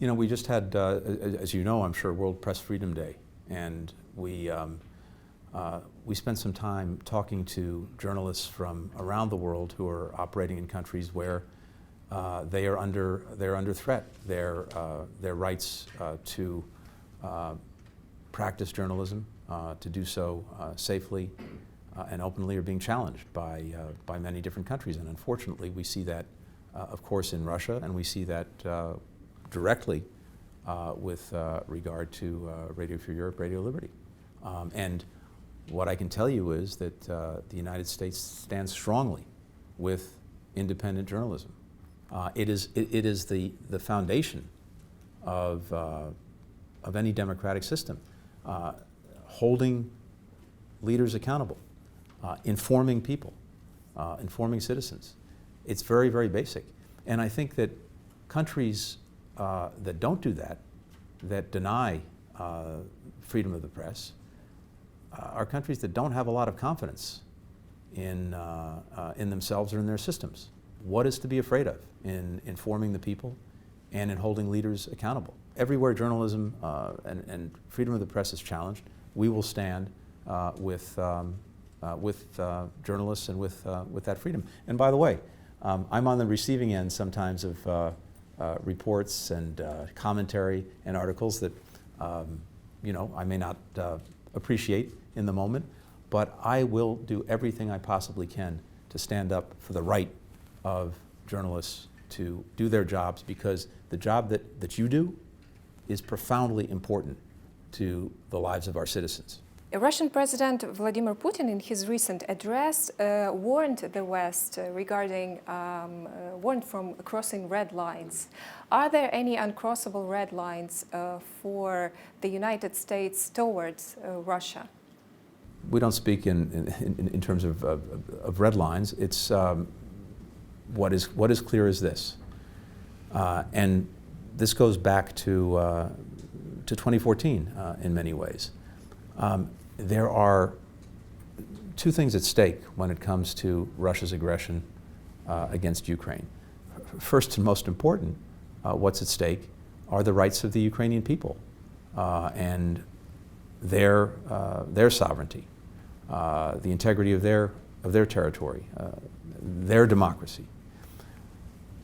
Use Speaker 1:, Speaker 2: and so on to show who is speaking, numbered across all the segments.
Speaker 1: You know, we just had, as you know, I'm sure, World Press Freedom Day, and we spent some time talking to journalists from around the world who are operating in countries where they're under threat. Their rights to practice journalism, to do so safely and openly, are being challenged by many different countries. And unfortunately, we see that, of course, in Russia, and we see that directly with regard to Radio Free Europe, Radio Liberty. And what I can tell you is that the United States stands strongly with independent journalism. It is the foundation of any democratic system, holding leaders accountable, informing people, informing citizens. It's very, very basic. And I think that countries that don't do that, that deny freedom of the press, are countries that don't have a lot of confidence in themselves or in their systems. What is to be afraid of in informing the people and in holding leaders accountable? Everywhere journalism and freedom of the press is challenged, we will stand with journalists and with that freedom. And by the way, I'm on the receiving end sometimes of reports and commentary and articles that you know, I may not appreciate in the moment, but I will do everything I possibly can to stand up for the right of journalists to do their jobs, because the job that you do is profoundly important to the lives of our citizens.
Speaker 2: Russian President Vladimir Putin, in his recent address, warned the West regarding warned from crossing red lines. Are there any uncrossable red lines for the United States towards Russia?
Speaker 1: We don't speak in terms of red lines. It's what is clear is this, and this goes back to 2014 in many ways. There are two things at stake when it comes to Russia's aggression against Ukraine. First and most important, what's at stake are the rights of the Ukrainian people and their sovereignty, the integrity of their territory, their democracy.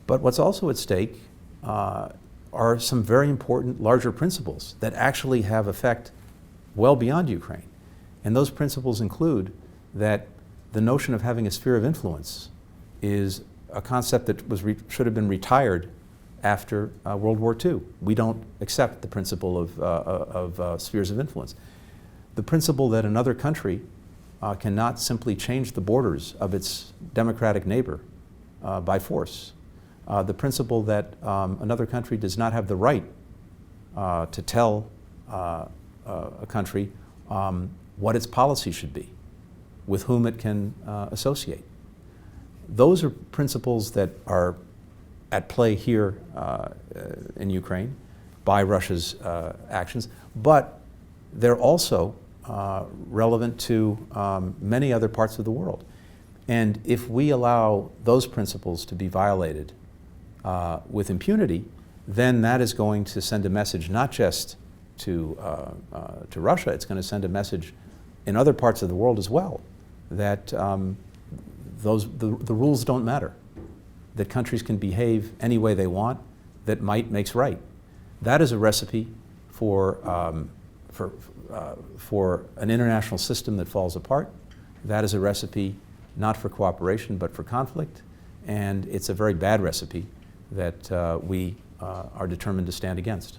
Speaker 1: But what's also at stake are some very important larger principles that actually have effect well beyond Ukraine. And those principles include that the notion of having a sphere of influence is a concept that should have been retired after World War II. We don't accept the principle of spheres of influence. The principle that another country cannot simply change the borders of its democratic neighbor by force. The principle that another country does not have the right to tell a country what its policy should be, with whom it can associate. Those are principles that are at play here in Ukraine by Russia's actions, but they're also relevant to many other parts of the world. And if we allow those principles to be violated with impunity, then that is going to send a message not just to Russia, it's going to send a message in other parts of the world as well, that the rules don't matter, that countries can behave any way they want, that might makes right. That is a recipe for an international system that falls apart. That is a recipe not for cooperation but for conflict, and it's a very bad recipe that we are determined to stand against.